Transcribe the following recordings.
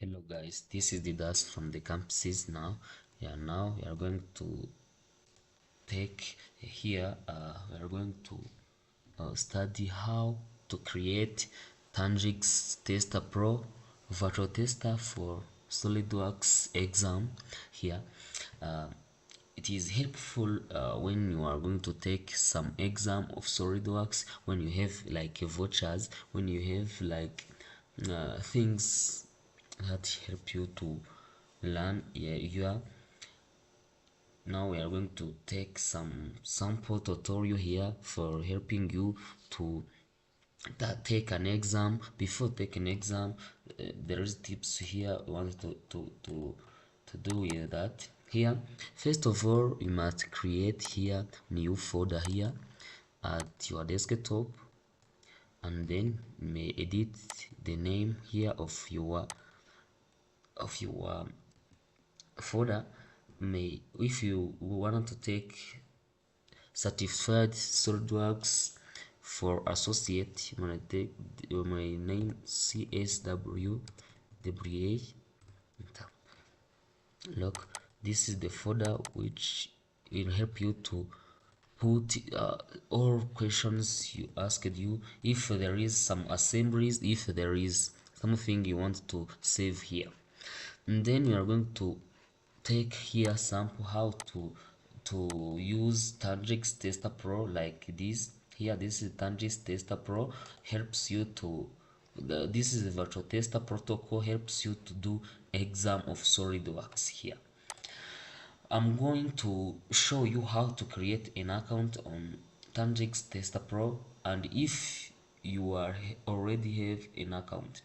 Hello guys, this is the dust from the campuses now. Now we are going to take here. We are going to study how to create Tangix Tester Pro virtual tester for SolidWorks exam here. Uh, it is helpful when you are going to take some exam of SolidWorks, when you have like vouchers, when you have like things that help you to learn. Now we are going to take some sample tutorial here for helping you to take an exam. Before taking exam, there is tips here we want to do with that. Here, first of all, you must create here new folder here at your desktop, and then you may edit the name here of your folder. May if you want to take certified SolidWorks for associate, you might take my name CSW WA. Look, this is the folder which will help you to put all questions you asked you. If there is some assemblies, if there is something you want to save here, and then you are going to take here sample how to use Tangix Tester Pro like this. Here, this is Tangix Tester Pro, helps you to this is the virtual tester protocol, helps you to do exam of SolidWorks. Here I'm going to show you how to create an account on Tangix Tester Pro, and if you are already have an account,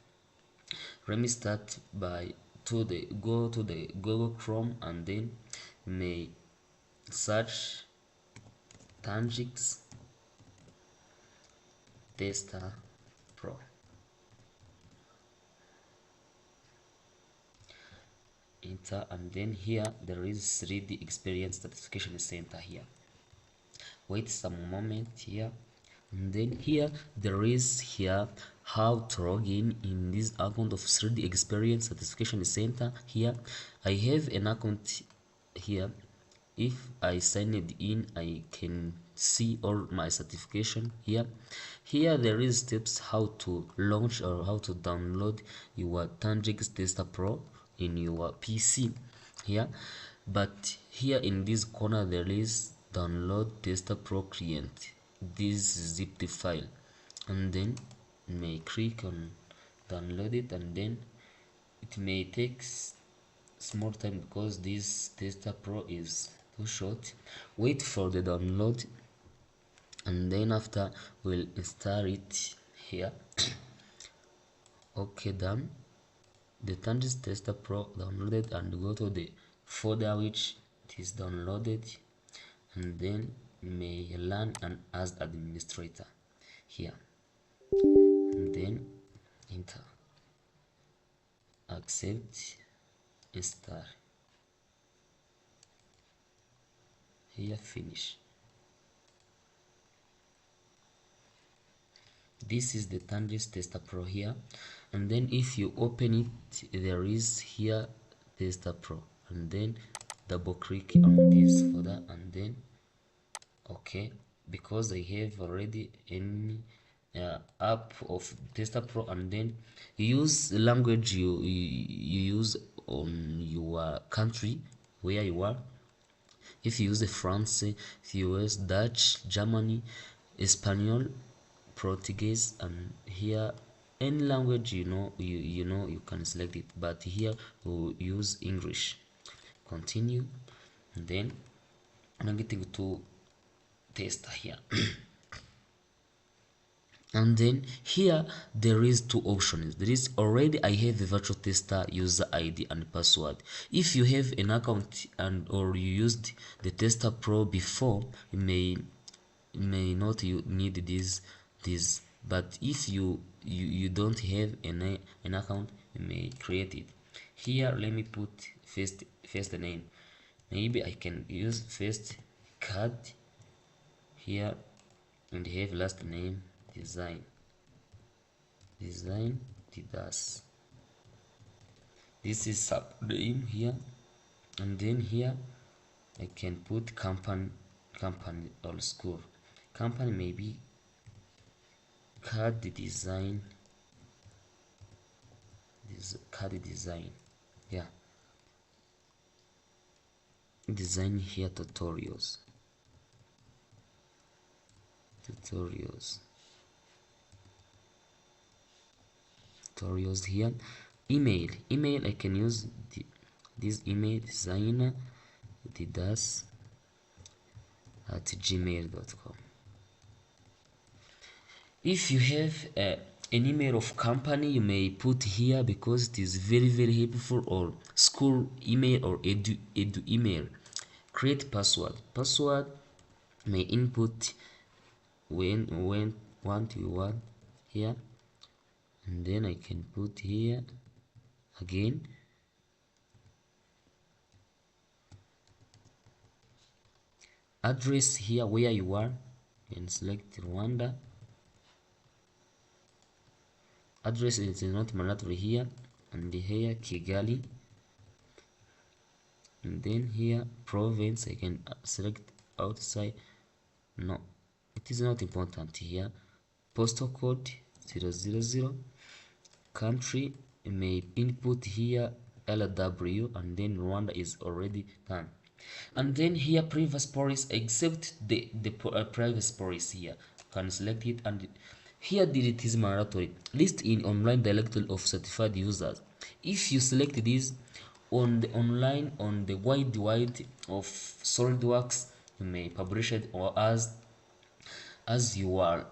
let me start by go to the Google Chrome, and then may search Tangix Tester Pro. Enter, and then here there is 3D Experience Certification Center here. Wait some moment here, and then here there is here how to log in this account of 3D Experience Certification Center. Here I have an account here. If I sign it in, I can see all my certification here. Here there is steps how to launch or how to download your Tangix Tester Pro in your PC here. But here in this corner there is download Tester Pro client, this zipped file, and then may click on download it, and then it may take small time because this Tester Pro is too short. Wait for the download, and then after we'll install it here. Okay, done. The Tangix Tester Pro downloaded, and go to the folder which it is downloaded, and then you may learn and as administrator here, and then enter, accept, install, here finish. This is the Tangix Tester Pro here, and then if you open it, there is here Tester Pro, and then double click on this folder, and then okay, because I have already any app of Tester Pro, and then use the language you use on your country where you are. If you use the France, if you use Dutch, Germany, Espanol, Portuguese, and here any language you can select it, but here we'll use English. Continue, and then I'm getting to tester here. And then here there is two options. There is already I have a virtual tester user ID and password. If you have an account and or you used the Tester Pro before, you may not you need this, but if you don't have an account, you may create it. Here let me put first name. Maybe I can use first card here, and have last name design Didas. This is subname here, and then here I can put company or school. Company maybe card design, this card design, yeah, design here tutorials here. Email I can use this email designer didas at gmail.com. If you have an email of company, you may put here because it is very helpful, or school email or edu email. Create password may input when want you want here, and then I can put here again. Address here where you are, and select Rwanda. Address is not mandatory here, and here Kigali, and then here province I can select outside. No, it is not important here. Postal code 000. Country may input here LW, and then Rwanda is already done. And then here previous policy, except the previous policy here, can select it, and here delete is mandatory. List in online directory of certified users. If you select this on the online, on the wide of SolidWorks, you may publish it, or as you are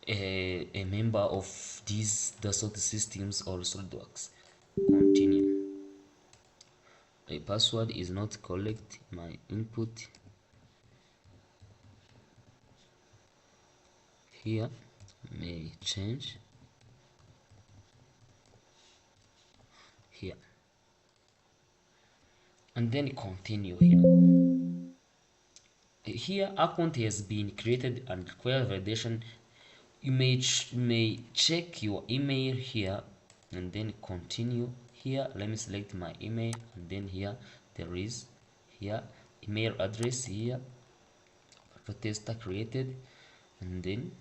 a member of these Dassault systems or SolidWorks. Continue. A password is not correct. My input here may change here, and then continue here. Here account has been created and require validation. You may check your email here, and then continue here. Let me select my email, and then here there is here email address here, tester created, and then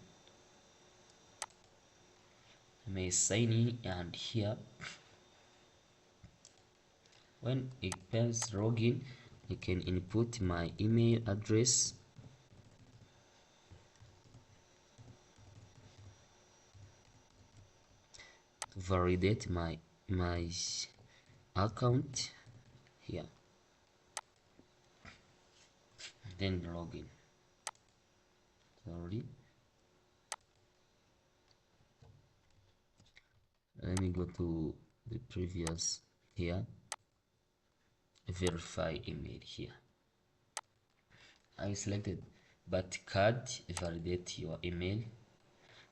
I may sign in, and here when it comes login, I can input my email address, to validate my account here, then login. Sorry, let me go to the previous here, verify email here. I selected but card validate your email,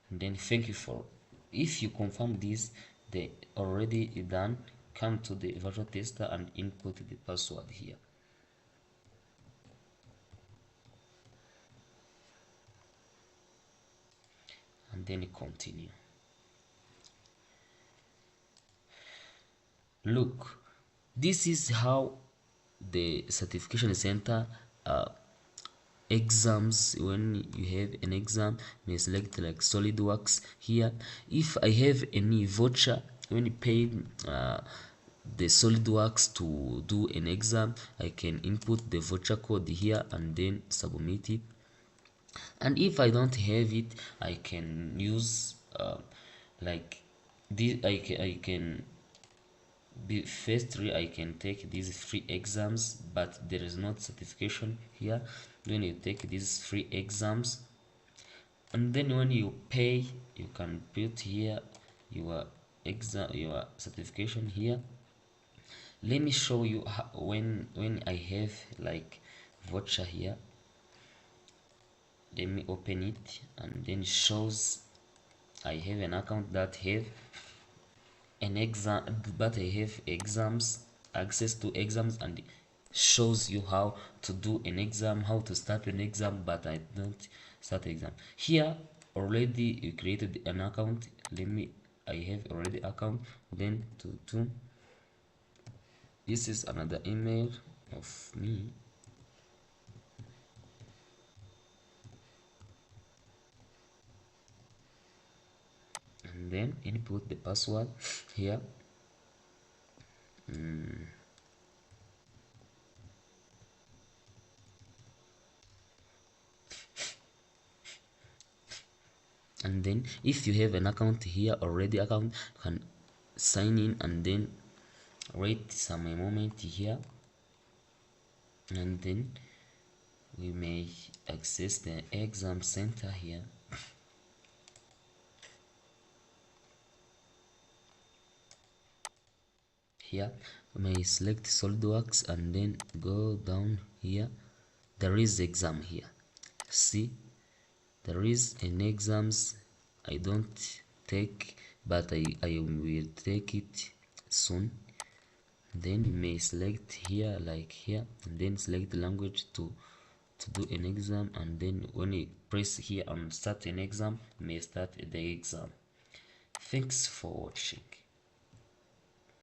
and then thank you for. If you confirm this, they already done. Come to the virtual tester and input the password here. And then continue. Look, this is how the certification center exams, when you have an exam, may select like SolidWorks here. If I have any voucher, when you pay the SolidWorks to do an exam, I can input the voucher code here and then submit it. And if I don't have it, I can use like this. I can be firstly I can take these free exams, but there is not certification here. When you take these free exams, and then when you pay, you can put here your exam, your certification here. Let me show you how, when I have like voucher here. Let me open it, and then shows I have an account that have an exam, but I have exams, access to exams, and shows you how to do an exam, how to start an exam, but I don't start exam. Here already you created an account. Let me, I have already account. Then to This is another email of me. And then input the password here. And then if you have an account here already, account, you can sign in and then wait some moment here, and then we may access the exam center here. Here we may select SolidWorks and then go down here. There is exam here. See, there is an exams I don't take, but I will take it soon. Then you may select here, like here, and then select the language to do an exam, and then when you press here and start an exam, you may start the exam. Thanks for watching.